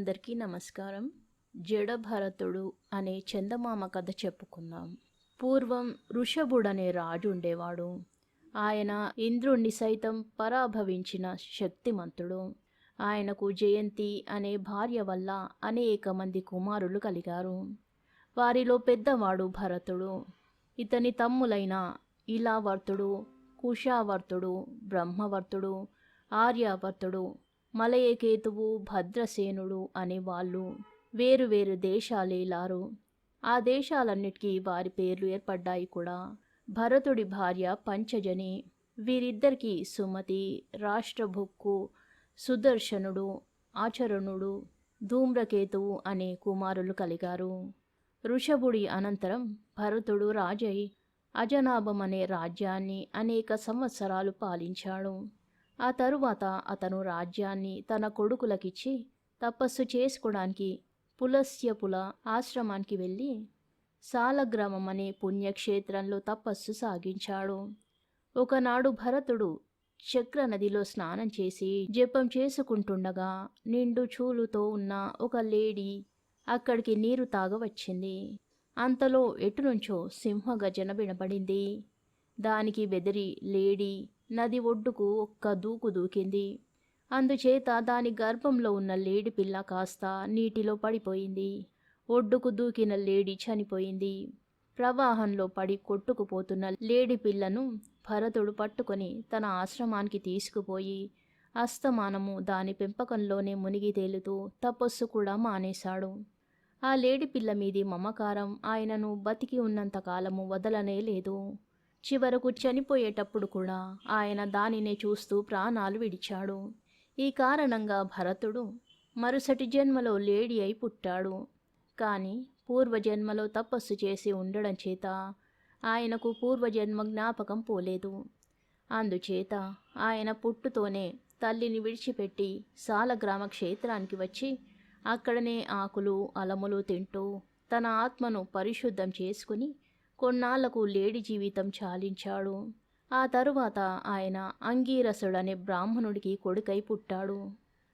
అందరికీ నమస్కారం. జడ భరతుడు అనే చందమామ కథ చెప్పుకుందాం. పూర్వం ఋషభుడనే రాజు ఉండేవాడు. ఆయన ఇంద్రుణ్ణి సైతం పరాభవించిన శక్తిమంతుడు. ఆయనకు జయంతి అనే భార్య వల్ల అనేక మంది కుమారులు కలిగారు. వారిలో పెద్దవాడు భరతుడు. ఇతని తమ్ములైన ఇలావర్తుడు, కుశావర్తుడు, బ్రహ్మవర్తుడు, ఆర్యావర్తుడు, మలయకేతువు, భద్రసేనుడు అనే వాళ్ళు వేరువేరు దేశాలేలారు. ఆ దేశాలన్నిటికీ వారి పేర్లు ఏర్పడ్డాయి కూడా. భరతుడి భార్య పంచజని. వీరిద్దరికీ సుమతి, రాష్ట్రభుక్కు, సుదర్శనుడు, ఆచరణుడు, ధూమ్రకేతువు అనే కుమారులు కలిగారు. ఋషభుడి అనంతరం భరతుడు రాజై అజనాభం అనే రాజ్యాన్ని అనేక సంవత్సరాలు పాలించాడు. ఆ తరువాత అతను రాజ్యాన్ని తన కొడుకులకిచ్చి తపస్సు చేసుకోవడానికి పులస్త్యపుల ఆశ్రమానికి వెళ్ళి సాలగ్రామం అనే పుణ్యక్షేత్రంలో తపస్సు సాగించాడు. ఒకనాడు భరతుడు చక్ర నదిలో స్నానం చేసి జపం చేసుకుంటుండగా నిండు చూలుతో ఉన్న ఒక లేడీ అక్కడికి నీరు తాగవచ్చింది. అంతలో ఎటునుంచో సింహగర్జన వినబడింది. దానికి బెదిరి లేడీ నది ఒడ్డుకు ఒక్క దూకు దూకింది. అందుచేత దాని గర్భంలో ఉన్న లేడి పిల్ల కాస్త నీటిలో పడిపోయింది. ఒడ్డుకు దూకిన లేడి చనిపోయింది. ప్రవాహంలో పడి కొట్టుకుపోతున్న లేడి పిల్లను భరతుడు పట్టుకొని తన ఆశ్రమానికి తీసుకుపోయి అస్తమానము దాని పెంపకంలోనే మునిగి తేలుతూ తపస్సు కూడా మానేశాడు. ఆ లేడి పిల్ల మీది మమకారం ఆయనను బతికి ఉన్నంతకాలము వదలనే లేదు. చివరకు చనిపోయేటప్పుడు కూడా ఆయన దానినే చూస్తూ ప్రాణాలు విడిచాడు. ఈ కారణంగా భరతుడు మరుసటి జన్మలో లేడి అయి పుట్టాడు. కానీ పూర్వజన్మలో తపస్సు చేసి ఉండడం చేత ఆయనకు పూర్వజన్మ జ్ఞాపకం పోలేదు. అందుచేత ఆయన పుట్టుతోనే తల్లిని విడిచిపెట్టి సాలగ్రామ క్షేత్రానికి వచ్చి అక్కడనే ఆకులు అలములు తింటూ తన ఆత్మను పరిశుద్ధం చేసుకుని కొన్నాళ్లకు లేడి జీవితం చాలించాడు. ఆ తరువాత ఆయన అంగీరసుడనే బ్రాహ్మణుడికి కొడుకై పుట్టాడు.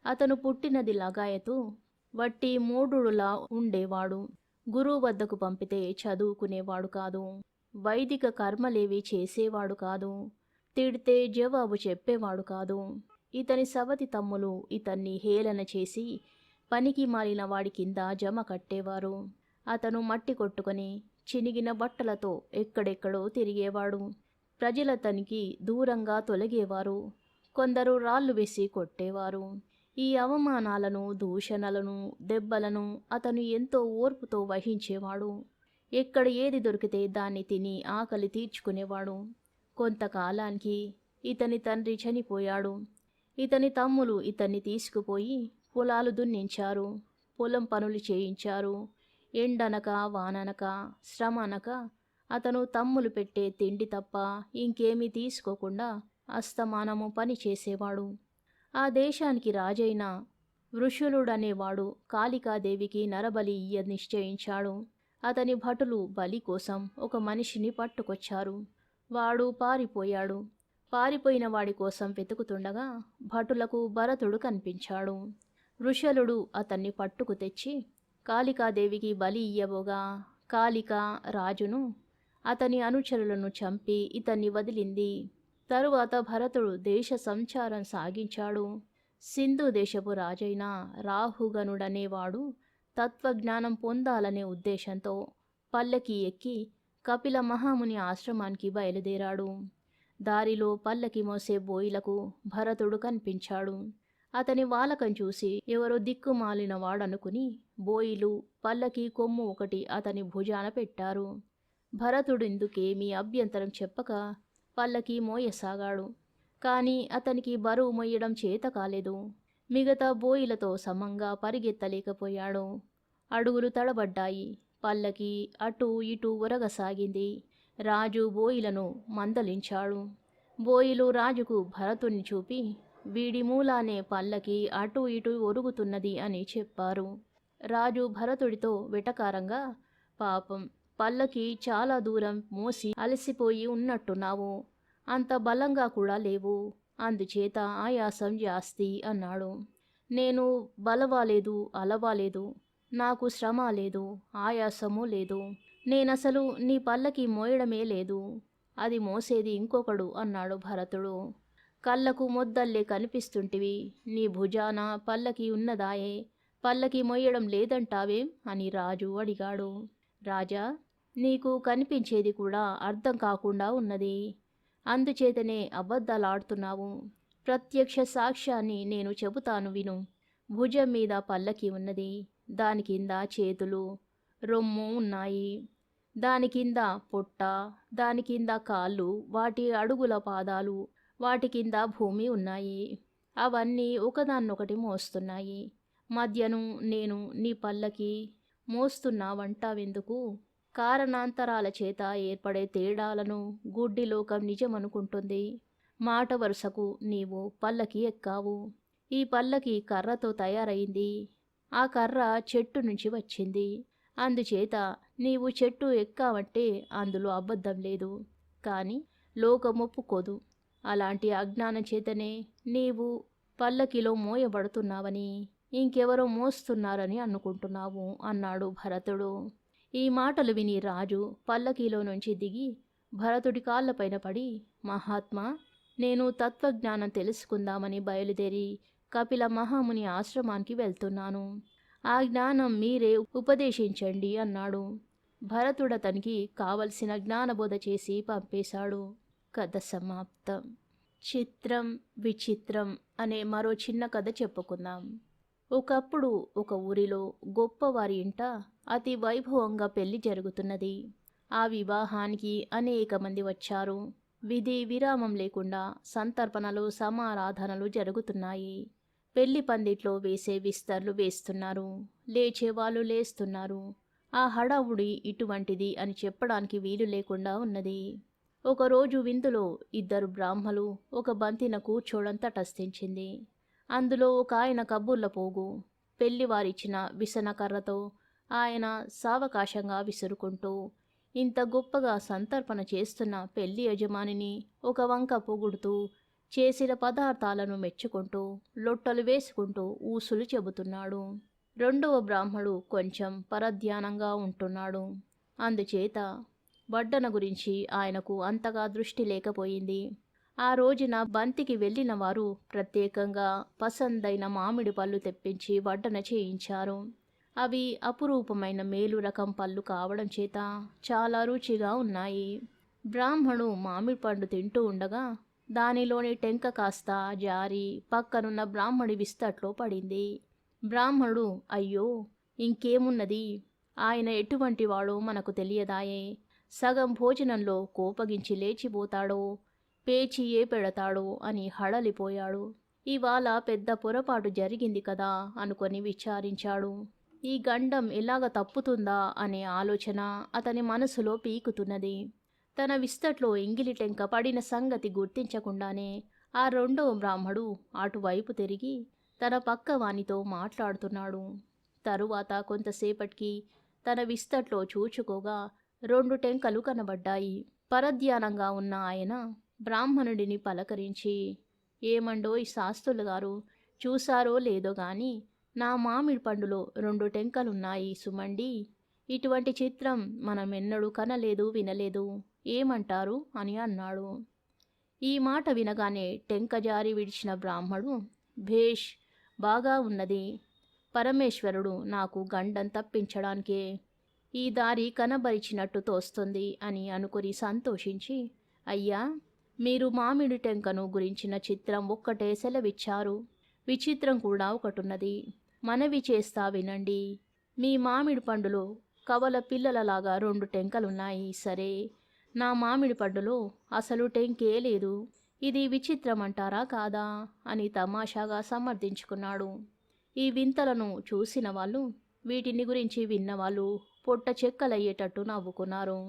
అతను పుట్టినది లగాయతు వట్టి మూఢుడులా ఉండేవాడు. గురువు వద్దకు పంపితే చదువుకునేవాడు కాదు. వైదిక కర్మలేవి చేసేవాడు కాదు. తిడితే జవాబు చెప్పేవాడు కాదు. ఇతని సవతి తమ్ములు ఇతన్ని హేళన చేసి పనికి మాలిన వాడి కింద జమ కట్టేవారు. అతను మట్టి కొట్టుకొని చినిగిన బట్టలతో ఎక్కడెక్కడో తిరిగేవాడు. ప్రజలతనికి దూరంగా తొలగేవారు. కొందరు రాళ్ళు వేసి కొట్టేవారు. ఈ అవమానాలను, దూషణలను, దెబ్బలను అతను ఎంతో ఓర్పుతో వహించేవాడు. ఎక్కడ ఏది దొరికితే దాన్ని తిని ఆకలి తీర్చుకునేవాడు. కొంతకాలానికి ఇతని తండ్రి చనిపోయాడు. ఇతని తమ్ములు ఇతన్ని తీసుకుపోయి పొలాలు దున్నించారు. పొలం పనులు చేయించారు. ఎండనక వాననక శ్రమ అనక అతను తమ్ములు పెట్టే తిండి తప్ప ఇంకేమీ తీసుకోకుండా అస్తమానము పని చేసేవాడు. ఆ దేశానికి రాజైన వృషులుడనేవాడు కాళికాదేవికి నరబలి ఇయ్య నిశ్చయించాడు. అతని భటులు బలి కోసం ఒక మనిషిని పట్టుకొచ్చారు. వాడు పారిపోయాడు. పారిపోయిన వాడి కోసం వెతుకుతుండగా భటులకు భరతుడు కనిపించాడు. వృషలుడు అతన్ని పట్టుకు తెచ్చి కాళికాదేవికి బలి ఇయ్యబోగా కాళిక రాజును అతని అనుచరులను చంపి ఇతన్ని వదిలింది. తరువాత భరతుడు దేశ సంచారం సాగించాడు. సింధు దేశపు రాజైన రాహుగనుడనేవాడు తత్వజ్ఞానం పొందాలనే ఉద్దేశంతో పల్లకి ఎక్కి కపిల మహాముని ఆశ్రమానికి బయలుదేరాడు. దారిలో పల్లకి మోసే బోయిలకు భరతుడు కనిపించాడు. అతని వాలకం చూసి ఎవరో దిక్కుమాలిన వాడనుకుని బోయిలు పల్లకి కొమ్ము ఒకటి అతని భుజాన పెట్టారు. భరతుడిందుకేమీ అభ్యంతరం చెప్పక పల్లకి మోయసాగాడు. కానీ అతనికి బరువు మొయ్యడం చేత కాలేదు. మిగతా బోయిలతో సమంగా పరిగెత్తలేకపోయాడు. అడుగులు తడబడ్డాయి. పల్లకి అటూ ఇటూ ఒరగసాగింది. రాజు బోయిలను మందలించాడు. బోయిలు రాజుకు భరతుణ్ణి చూపి వీడి మూలానే పల్లకి అటూ ఇటూ ఒరుగుతున్నది అని చెప్పారు. రాజు భరతుడితో వెటకారంగా, పాపం పల్లకి చాలా దూరం మోసి అలసిపోయి ఉన్నట్టున్నావు. అంత బలంగా కూడా లేవు. అందుచేత ఆయాసం జాస్తి అన్నాడు. నేను బలవాలేదు, అలవాలేదు, నాకు శ్రమ లేదు, ఆయాసము లేదు. నేనసలు నీ పల్లకి మోయడమే లేదు. అది మోసేది ఇంకొకడు అన్నాడు భరతుడు. కళ్ళకు మొద్దల్లే కనిపిస్తుంటివి. నీ భుజాన పల్లకి ఉన్నదాయే. పల్లకి మొయ్యడం లేదంటావేం అని రాజు అడిగాడు. రాజా, నీకు కనిపించేది కూడా అర్థం కాకుండా ఉన్నది. అందుచేతనే అబద్ధాలాడుతున్నావు. ప్రత్యక్ష సాక్ష్యాన్ని నేను చెబుతాను విను. భుజం మీద పల్లకి ఉన్నది. దాని కింద చేతులు, రొమ్ము ఉన్నాయి. దాని కింద పొట్ట, దాని కింద కాళ్ళు, వాటి అడుగుల పాదాలు, వాటి కింద భూమి ఉన్నాయి. అవన్నీ ఒకదాన్నొకటి మోస్తున్నాయి. మధ్యను నేను నీ పల్లకి మోస్తున్నావంటావెందుకు? కారణాంతరాల చేత ఏర్పడే తేడాలను గుడ్డి లోకం నిజమనుకుంటుంది. మాట వరుసకు నీవు పల్లకి ఎక్కావు. ఈ పల్లకి కర్రతో తయారైంది. ఆ కర్ర చెట్టు నుంచి వచ్చింది. అందుచేత నీవు చెట్టు ఎక్కావంటే అందులో అబద్ధం లేదు. కానీ లోకం ఒప్పుకోదు. అలాంటి అజ్ఞానం చేతనే నీవు పల్లకిలో మోయబడుతున్నావని, ఇంకెవరో మోస్తున్నారని అనుకుంటున్నావు అన్నాడు భరతుడు. ఈ మాటలు విని రాజు పల్లకీలో నుంచి దిగి భరతుడి కాళ్ళపైన పడి, మహాత్మా, నేను తత్వజ్ఞానం తెలుసుకుందామని బయలుదేరి కపిల మహాముని ఆశ్రమానికి వెళ్తున్నాను. ఆ జ్ఞానం మీరే ఉపదేశించండి అన్నాడు. భరతుడతనికి కావలసిన జ్ఞానబోధ చేసి పంపేశాడు. కథ సమాప్తం. చిత్రం విచిత్రం అనే మరో చిన్న కథ చెప్పుకుందాం. ఒకప్పుడు ఒక ఊరిలో గొప్పవారి ఇంట అతి వైభవంగా పెళ్లి జరుగుతున్నది. ఆ వివాహానికి అనేక మంది వచ్చారు. విధి విరామం లేకుండా సంతర్పణలు, సమారాధనలు జరుగుతున్నాయి. పెళ్లి పందిట్లో వేసే విస్తర్లు వేస్తున్నారు. లేచేవాళ్ళు లేస్తున్నారు. ఆ హడావుడి ఇటువంటిది అని చెప్పడానికి వీలు లేకుండా ఉన్నది. ఒకరోజు విందులో 2 బ్రాహ్మలు ఒక బంతిన కూర్చోవడం తటస్థించింది. అందులో ఒక ఆయన కబుర్ల పోగు. పెళ్లివారిచ్చిన విసనకర్రతో ఆయన సావకాశంగా విసురుకుంటూ ఇంత గొప్పగా సంతర్పణ చేస్తున్న పెళ్లి యజమానిని ఒక వంక పొగుడుతూ, చేసిన పదార్థాలను మెచ్చుకుంటూ, లొట్టలు వేసుకుంటూ ఊసులు చెబుతున్నాడు. రెండవ బ్రాహ్మడు కొంచెం పరధ్యానంగా ఉంటున్నాడు. అందుచేత వడ్డన గురించి ఆయనకు అంతగా దృష్టి లేకపోయింది. ఆ రోజున బంతికి వెళ్ళిన వారు ప్రత్యేకంగా పసందైన మామిడి పళ్ళు తెప్పించి వడ్డన చేయించారు. అవి అపురూపమైన మేలు రకం పళ్ళు కావడం చేత చాలా రుచిగా ఉన్నాయి. బ్రాహ్మణు మామిడి పండు తింటూ ఉండగా దానిలోని టెంక కాస్త జారి పక్కనున్న బ్రాహ్మడి విస్తట్లో పడింది. బ్రాహ్మణుడు, అయ్యో, ఇంకేమున్నది, ఆయన ఎటువంటి వాడో మనకు తెలియదాయే. సగం భోజనంలో కోపగించి లేచిపోతాడో, పేచి ఏ పెడతాడో అని హడలిపోయాడు. ఇవాళ పెద్ద పొరపాటు జరిగింది కదా అనుకొని విచారించాడు. ఈ గండం ఎలాగ తప్పుతుందా అనే ఆలోచన అతని మనసులో పీకుతున్నది. తన విస్తట్లో ఎంగిలి టెంక పడిన సంగతి గుర్తించకుండానే ఆ రెండవ బ్రాహ్మడు అటువైపు తిరిగి తన పక్క వానితో మాట్లాడుతున్నాడు. తరువాత కొంతసేపటికి తన విస్తట్లో చూచుకోగా 2 టెంకలు కనబడ్డాయి. పరధ్యానంగా ఉన్న ఆయన బ్రాహ్మణుడిని పలకరించి, ఏమండోయ్ శాస్త్రులు గారు, చూసారో లేదో గాని నా మామిడి పండులో 2 టెంకలున్నాయి సుమండి. ఇటువంటి చిత్రం మనమెన్నడూ కనలేదు, వినలేదు. ఏమంటారు అని అన్నాడు. ఈ మాట వినగానే టెంక జారి విడిచిన బ్రాహ్మడు, భేష్, బాగా ఉన్నది. పరమేశ్వరుడు నాకు గండం తప్పించడానికే ఈ దారి కనబరిచినట్టు తోస్తుంది అని అనుకుని సంతోషించి, అయ్యా, మీరు మామిడి టెంకను గురించిన చిత్రం ఒక్కటే సెలవిచ్చారు. విచిత్రం కూడా ఒకటున్నది. మనవి చేస్తా వినండి. మీ మామిడి పండులో కవల పిల్లలలాగా 2 టెంకలున్నాయి. సరే, నా మామిడి పండులో అసలు టెంకే లేదు. ఇది విచిత్రం అంటారా కాదా అని తమాషాగా సమర్థించుకున్నాడు. ఈ వింతలను చూసిన వాళ్ళు, వీటిని గురించి విన్నవాళ్ళు పొట్ట చెక్కలయ్యేటట్టు నవ్వుకున్నారు.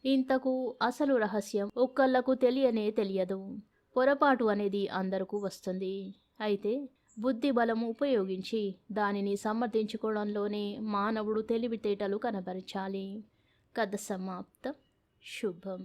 ఇంతకు అసలు రహస్యం ఒక్కళ్ళకు తెలియదు. పొరపాటు అనేది అందరికీ వస్తుంది. అయితే బుద్ధి బలము ఉపయోగించి దానిని సమర్థించుకోవడంలోనే మానవుడు తెలివితేటలు కనబరచాలి. కథ సమాప్తం. శుభం.